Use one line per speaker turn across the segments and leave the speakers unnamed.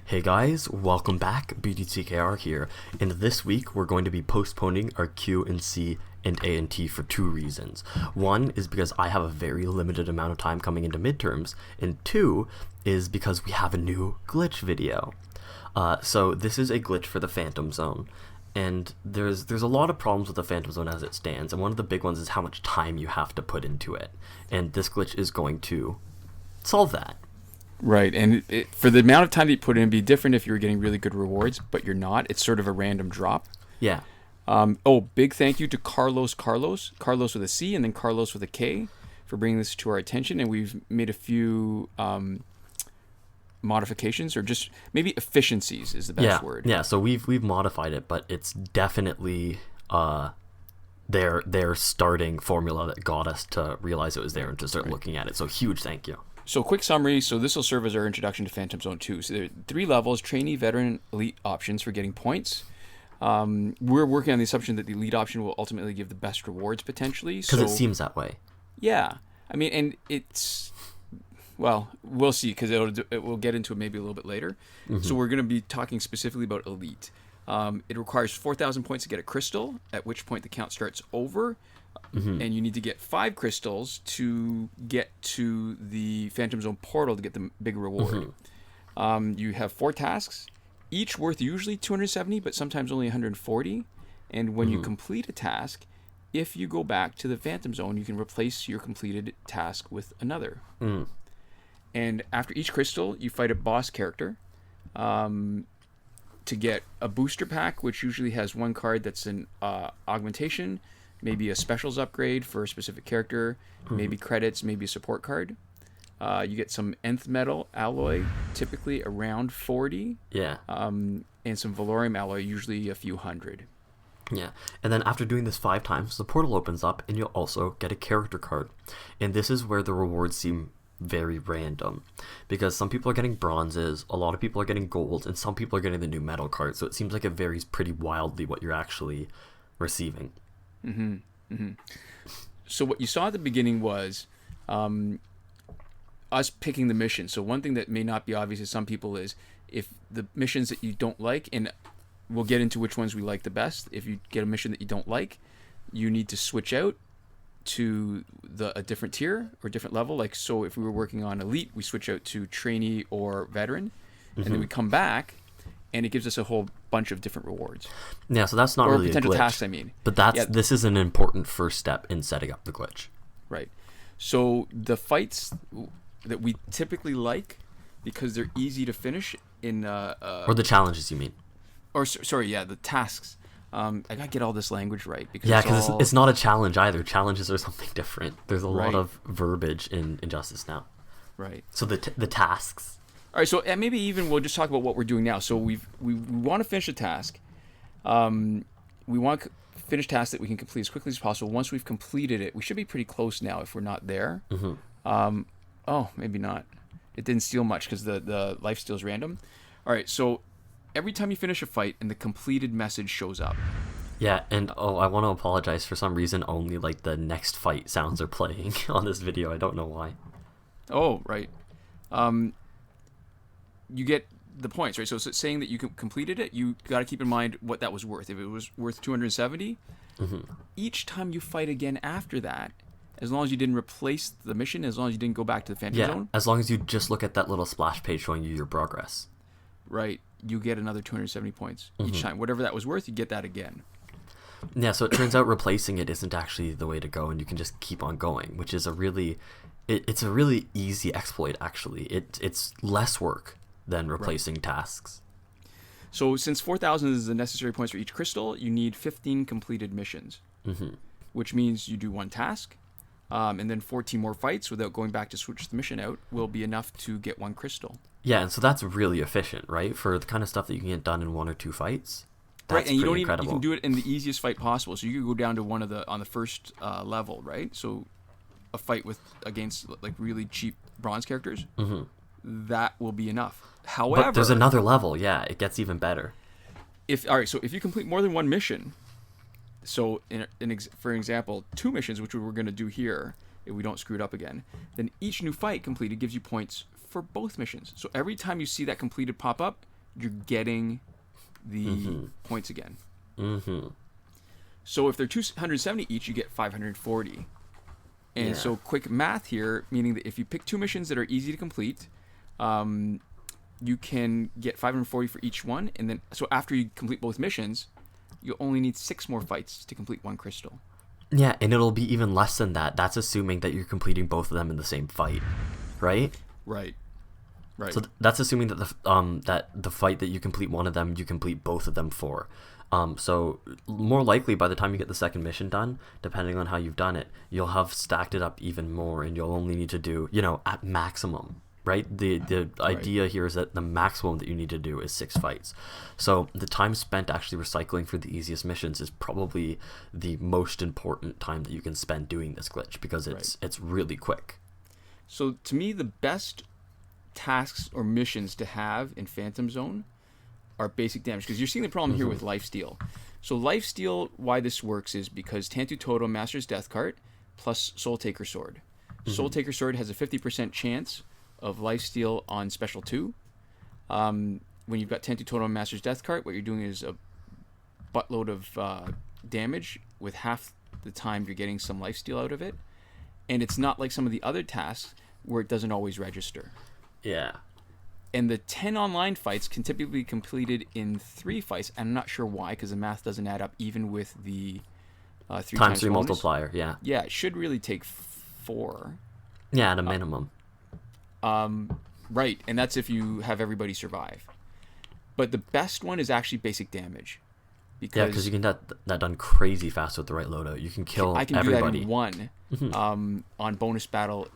Hey guys, welcome back. BTCKR here, and this week we're going to be postponing our Q&C&A&T for two reasons. One is because I have a very limited amount of time coming into midterms, and two is because we have a new glitch video. So this is a glitch for the Phantom Zone, and there's a lot of problems with the Phantom Zone as it stands, and one of the big ones is how much time you have to put into it, and this glitch is going to solve that.
Right, and for the amount of time that you put in, it'd be different if you were getting really good rewards, but you're not. It's sort of a random drop.
Yeah.
Big thank you to Carlos Karlos with a C and then Carlos with a K for bringing this to our attention, and we've made a few modifications, or just maybe efficiencies is the best word.
Yeah, so we've modified it, but it's definitely their starting formula that got us to realize it was there and to start looking at it. So huge thank you.
So quick summary, so this will serve as our introduction to Phantom Zone 2. So there are 3 levels, trainee, veteran, elite options for getting points. We're working on the assumption that the elite option will ultimately give the best rewards potentially.
Because it seems that way.
Yeah. I mean, and it's, well, we'll see, because we'll get into it maybe a little bit later. Mm-hmm. So we're going to be talking specifically about elite. It requires 4,000 points to get a crystal, at which point the count starts over. Mm-hmm. And you need to get 5 crystals to get to the Phantom Zone portal to get the big reward. Mm-hmm. You have 4 tasks, each worth usually 270, but sometimes only 140. And when you complete a task, if you go back to the Phantom Zone, you can replace your completed task with another. Mm. And after each crystal, you fight a boss character to get a booster pack, which usually has 1 card that's an augmentation, maybe a specials upgrade for a specific character, maybe credits, maybe a support card. You get some nth metal alloy, typically around 40.
Yeah.
And some valorium alloy, usually a few hundred.
Yeah. And then after doing this 5 times, the portal opens up and you'll also get a character card. And this is where the rewards seem very random, because some people are getting bronzes, a lot of people are getting golds, and some people are getting the new metal card. So it seems like it varies pretty wildly what you're actually receiving.
Mm-hmm. Mm-hmm. So what you saw at the beginning was us picking the mission. So one thing that may not be obvious to some people is if the missions that you don't like, and we'll get into which ones we like the best, if you get a mission that you don't like, you need to switch out to a different tier or different level. Like, so if we were working on elite, we switch out to trainee or veteran, and then we come back and it gives us a whole bunch of different rewards.
Yeah, so that's not
or
really
potential
a glitch.
Tasks, I mean.
But this is an important first step in setting up the glitch.
Right. So the fights that we typically like, because they're easy to finish in...
or the challenges, you mean?
Or the tasks. I gotta get all this language right.
Because it's not a challenge either. Challenges are something different. There's a lot of verbiage in Injustice now. Right. So the tasks...
All right, so maybe even we'll just talk about what we're doing now. So we want to finish a task. We want to finish tasks that we can complete as quickly as possible. Once we've completed it, we should be pretty close now if we're not there. Mm-hmm. Maybe not. It didn't steal much because the life steal is random. All right, so every time you finish a fight and the completed message shows up.
Yeah, and I want to apologize. For some reason, only like the next fight sounds are playing on this video. I don't know why.
Oh, right. You get the points, right? So it's saying that you completed it. You got to keep in mind what that was worth. If it was worth 270, each time you fight again after that, as long as you didn't replace the mission, as long as you didn't go back to the Phantom Zone.
As long as you just look at that little splash page showing you your progress.
Right. You get another 270 points each time. Whatever that was worth, you get that again.
Yeah, so it turns out replacing it isn't actually the way to go, and you can just keep on going, which is it's a really easy exploit, actually. It's less work than replacing tasks.
So since 4,000 is the necessary points for each crystal, you need 15 completed missions, which means you do 1 task, and then 14 more fights without going back to switch the mission out will be enough to get 1 crystal.
Yeah, and so that's really efficient, right? For the kind of stuff that you can get done in 1 or 2 fights.
Right, and you can do it in the easiest fight possible. So you could go down to on the first level, right? So a fight against like really cheap bronze characters. Mm-hmm. That will be enough. However,
but there's another level. Yeah, it gets even better.
So if you complete more than 1 mission, so for example, 2 missions, which we're going to do here, if we don't screw it up again, then each new fight completed gives you points for both missions. So every time you see that completed pop up, you're getting the points again.
Mm-hmm.
So if they're 270 each, you get 540. And so quick math here, meaning that if you pick 2 missions that are easy to complete, you can get 540 for each one. And then, so after you complete both missions, you only need 6 more fights to complete 1 crystal.
Yeah, and it'll be even less than that. That's assuming that you're completing both of them in the same fight, right?
Right. Right.
So that's assuming that the fight that you complete one of them, you complete both of them for. So more likely by the time you get the second mission done, depending on how you've done it, you'll have stacked it up even more, and you'll only need to do, at maximum, right? The idea here is that the maximum that you need to do is 6 fights. So the time spent actually recycling for the easiest missions is probably the most important time that you can spend doing this glitch, because it's really quick.
So to me, the best tasks or missions to have in Phantom Zone are basic damage, because you're seeing the problem here with lifesteal. So lifesteal, why this works is because Tantu Toto Master's Death Cart plus Soul Taker Sword. Soul Taker Sword has a 50% chance of lifesteal on Special 2. When you've got Tantu Toto Master's Death Cart, what you're doing is a buttload of damage with half the time you're getting some lifesteal out of it. And it's not like some of the other tasks where it doesn't always register.
Yeah.
And the 10 online fights can typically be completed in 3 fights. And I'm not sure why, because the math doesn't add up even with the 3
times 3
bonus.
multiplier, yeah.
Yeah, it should really take 4.
Yeah, at a minimum.
Right, and that's if you have everybody survive. But the best one is actually basic damage.
Because you can get that done crazy fast with the right loadout. You can kill everybody.
I can do that in 1 on bonus battle.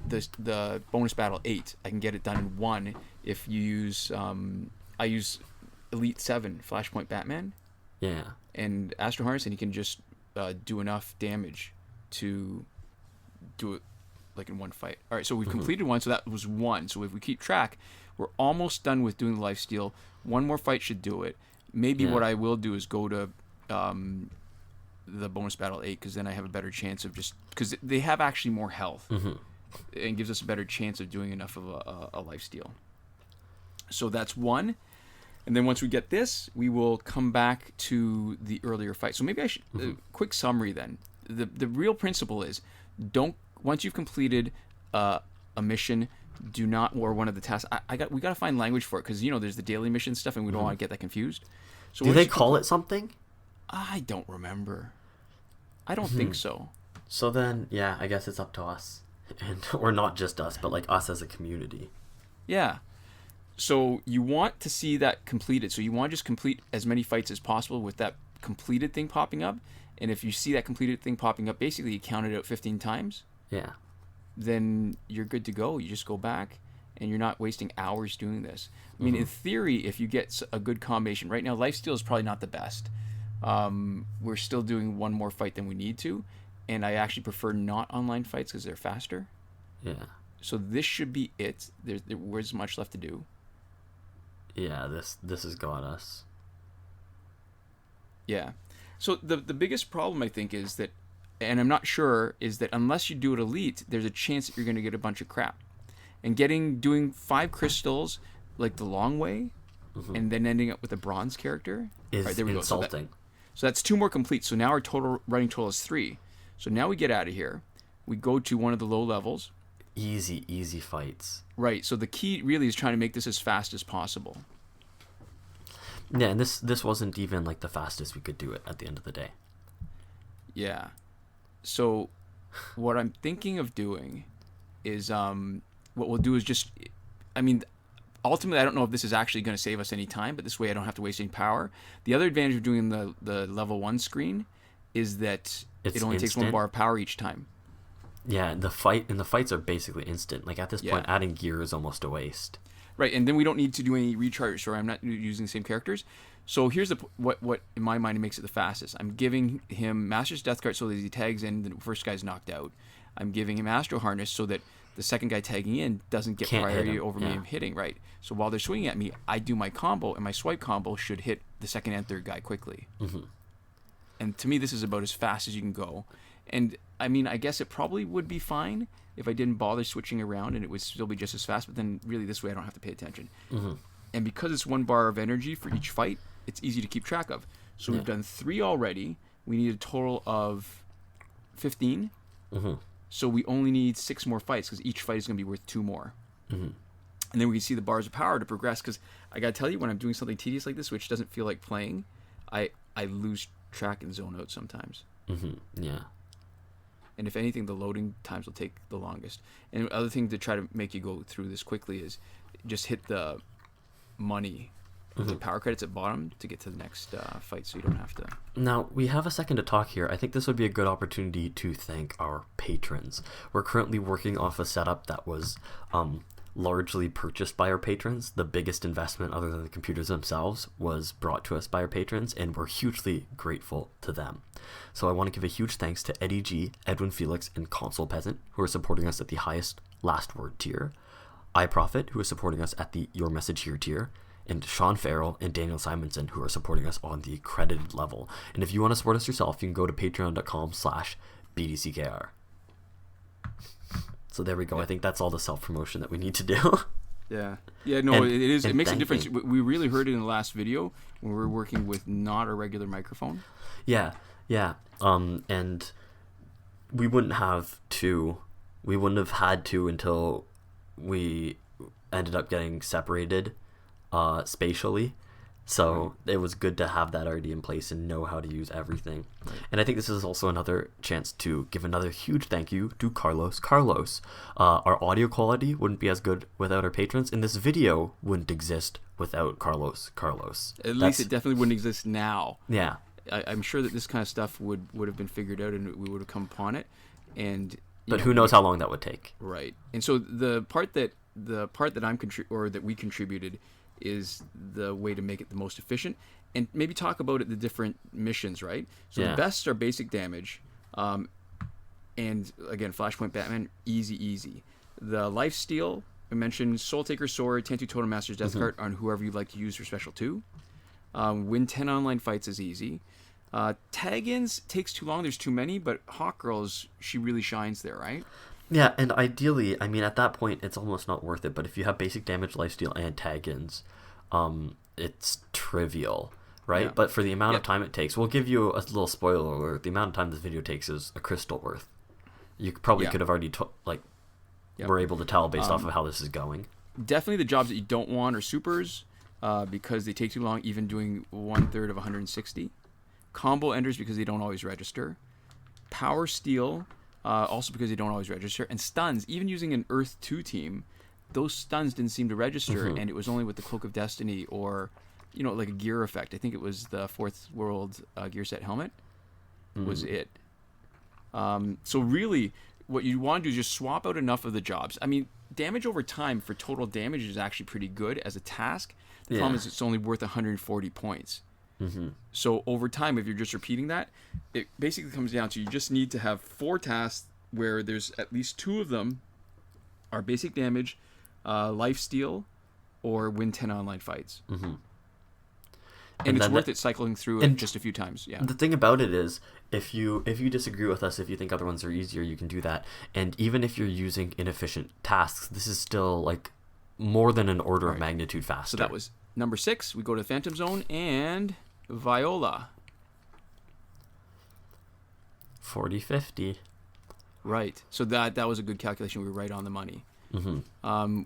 The bonus battle 8, I can get it done in 1 if you use I use Elite 7 Flashpoint Batman, and Astro Harness, and you can just do enough damage to do it like in 1 fight. All right, so we've completed 1, so that was 1. So if we keep track, we're almost done with doing the lifesteal. 1 more fight should do it. Maybe what I will do is go to the bonus battle 8, because then I have a better chance of because they have actually more health. And gives us a better chance of doing enough of a lifesteal. So that's 1. And then once we get this, we will come back to the earlier fight. So maybe I should... quick summary then. The real principle is, once you've completed a mission, do not... Or one of the tasks... we got to find language for it, because, there's the daily mission stuff, and we don't want to get that confused. So
do they call it something?
I don't remember. I don't think so.
So then, I guess it's up to us. Or not just us, but like us as a community.
Yeah. So you want to see that completed. So you want to just complete as many fights as possible with that completed thing popping up. And if you see that completed thing popping up, basically you count it out 15 times.
Yeah.
Then you're good to go. You just go back, and you're not wasting hours doing this. I mean, in theory, if you get a good combination, right now lifesteal is probably not the best. We're still doing 1 more fight than we need to. And I actually prefer not online fights because they're faster.
Yeah.
So this should be it. There's much left to do.
Yeah, this has got us.
Yeah. So the biggest problem, I think, is that, and I'm not sure, is that unless you do it elite, there's a chance that you're going to get a bunch of crap. And doing 5 crystals like the long way, and then ending up with a bronze character
is insulting.
So that's 2 more complete. So now our running total is 3. So now we get out of here. We go to one of the low levels.
Easy fights.
Right. So the key really is trying to make this as fast as possible.
Yeah, and this wasn't even like the fastest we could do it at the end of the day.
Yeah. So what I'm thinking of doing is what we'll do is ultimately I don't know if this is actually going to save us any time, but this way I don't have to waste any power. The other advantage of doing the level 1 screen is that it only takes 1 bar of power each time.
Yeah, the fights are basically instant. Like at this point, adding gear is almost a waste.
Right, and then we don't need to do any recharge, so I'm not using the same characters. So here's what in my mind makes it the fastest. I'm giving him Master's Death Cart so that he tags in, the first guy's knocked out. I'm giving him Astro Harness so that the second guy tagging in doesn't get priority over me hitting, right? So while they're swinging at me, I do my combo, and my swipe combo should hit the second and third guy quickly. And to me, this is about as fast as you can go. And I mean, I guess it probably would be fine if I didn't bother switching around and it would still be just as fast, but then really this way I don't have to pay attention. And because it's 1 bar of energy for each fight, it's easy to keep track of. So we've done 3 already. We need a total of 15. So we only need 6 more fights because each fight is going to be worth 2 more. And then we can see the bars of power to progress. Because I got to tell you, when I'm doing something tedious like this, which doesn't feel like playing, I lose track and zone out sometimes.
Yeah.
And if anything, the loading times will take the longest. And the other thing to try to make you go through this quickly is just hit the money, the power credits at bottom to get to the next fight, so you don't have to.
Now, we have a second to talk here. I think this would be a good opportunity to thank our patrons. We're currently working off a setup that was largely purchased by our patrons. The biggest investment, other than the computers themselves, was brought to us by our patrons, and we're hugely grateful to them. So I want to give a huge thanks to Eddie G, Edwin Felix, and Console Peasant, who are supporting us at the highest last word tier, iProfit, who is supporting us at the Your Message Here tier, and Sean Farrell and Daniel Simonson, who are supporting us on the credited level. And if you want to support us yourself, you can go to patreon.com/BDCKR. So there we go. I think that's all the self-promotion that we need to do.
Yeah, no, it is. It makes a difference. We really heard it in the last video when we were working with not a regular microphone.
Yeah. And we wouldn't have had to until we ended up getting separated spatially. So it was good to have that already in place and know how to use everything. Right. And I think this is also another chance to give another huge thank you to Carlos Karlos. Our audio quality wouldn't be as good without our patrons, and this video wouldn't exist without Carlos Karlos.
At least it definitely wouldn't exist now.
Yeah.
I'm sure that this kind of stuff would have been figured out and we would have come upon it. But
who knows how long that would take.
Right. And so the part that we contributed is the way to make it the most efficient, and maybe talk about it, the different missions, right? So the best are basic damage, and again, Flashpoint Batman, easy. The lifesteal, I mentioned Soul Taker Sword, Tantu Totem Master's Death Card on whoever you'd like to use for special 2. Win 10 online fights is easy. Tag-ins takes too long, there's too many, but Hawk Girls, she really shines there, right?
Yeah, and ideally, I mean, at that point, it's almost not worth it. But if you have basic damage, lifesteal, and tag-ins, it's trivial, right? Yeah. But for the amount of time it takes, we'll give you a little spoiler alert. The amount of time this video takes is a crystal worth. You probably could have already, were able to tell based off of how this is going.
Definitely the jobs that you don't want are supers, because they take too long, even doing 1/3 of 160. Combo enders because they don't always register. Power steal. Also because they don't always register. And stuns, even using an Earth 2 team, those stuns didn't seem to register, and it was only with the Cloak of Destiny or, like a gear effect. I think it was the Fourth World gear set helmet was it. So really, what you want to do is just swap out enough of the jobs. I mean, damage over time for total damage is actually pretty good as a task. The problem is it's only worth 140 points. So over time, if you're just repeating that, it basically comes down to you just need to have 4 tasks where there's at least 2 of them are basic damage, lifesteal, or win 10 online fights. And it's worth it cycling through it just a few times. Yeah.
The thing about it is, if you disagree with us, if you think other ones are easier, you can do that. And even if you're using inefficient tasks, this is still more than an order of magnitude faster.
So that was number 6. We go to Phantom Zone and Viola.
40-50.
Right. So that was a good calculation. We were right on the money.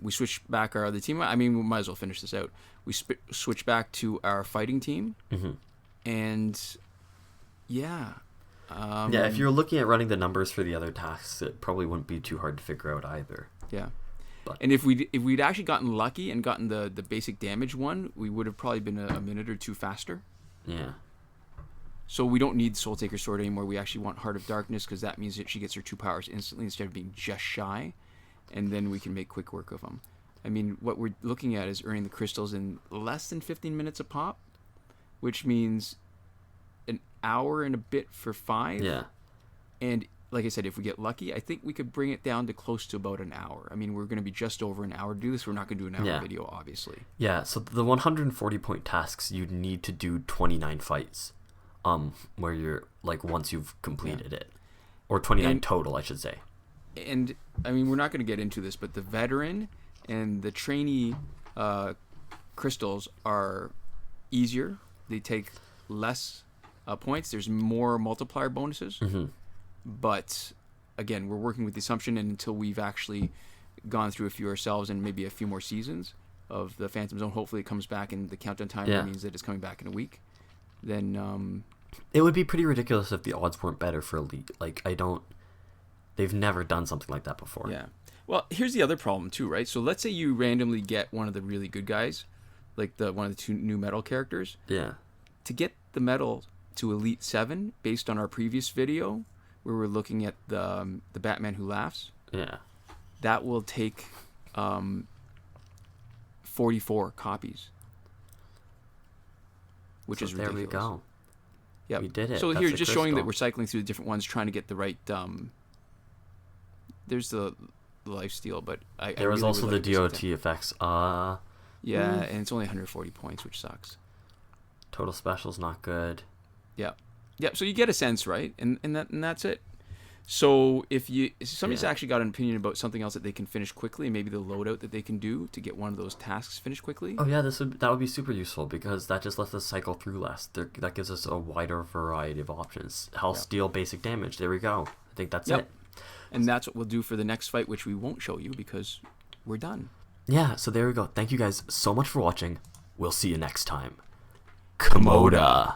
We switched back our other team. I mean, we might as well finish this out. We switched back to our fighting team. And
if you're looking at running the numbers for the other tasks, it probably wouldn't be too hard to figure out either.
Yeah. And if we'd actually gotten lucky and gotten the basic damage one, we would have probably been a minute or 2 faster.
Yeah.
So we don't need Soul Taker Sword anymore. We actually want Heart of Darkness, because that means that she gets her 2 powers instantly instead of being just shy. And then we can make quick work of them. I mean, what we're looking at is earning the crystals in less than 15 minutes a pop, which means an hour and a bit for 5.
Yeah.
And like I said, if we get lucky, I think we could bring it down to close to about an hour. I mean, we're going to be just over an hour to do this. We're not going to do an hour video, obviously.
Yeah, so the 140-point tasks, you'd need to do 29 fights, where you're, once you've completed it. Or 29 total, I should say. And,
I mean, we're not going to get into this, but the veteran and the trainee crystals are easier. They take less points. There's more multiplier bonuses. But again, we're working with the assumption, and until we've actually gone through a few ourselves and maybe a few more seasons of the Phantom Zone, hopefully it comes back and the countdown timer means that it's coming back in a week. Then
it would be pretty ridiculous if the odds weren't better for Elite. Like, they've never done something like that before.
Yeah. Well, here's the other problem too, right? So let's say you randomly get one of the really good guys, like one of the 2 new medal characters.
Yeah.
To get the medal to Elite 7, based on our previous video, where we're looking at the Batman Who Laughs.
Yeah.
That will take 44 copies, which is ridiculous.
There we go.
Yeah,
we did it.
So
That's
here,
the
just showing that
crystal.
we're cycling through the different ones, trying to get the right. There's the lifesteal, but
there was
really
also
would
the
like
DOT effects.
Yeah, and it's only 140 points, which sucks.
Total special's not good.
Yeah. So you get a sense, right? And that's it. So if somebody's actually got an opinion about something else that they can finish quickly, maybe the loadout that they can do to get one of those tasks finished quickly.
Oh yeah, that would be super useful, because that just lets us cycle through less. That gives us a wider variety of options. Health, steal, basic damage. There we go. I think that's it.
And that's what we'll do for the next fight, which we won't show you because we're done.
Yeah, so there we go. Thank you guys so much for watching. We'll see you next time. Komoda.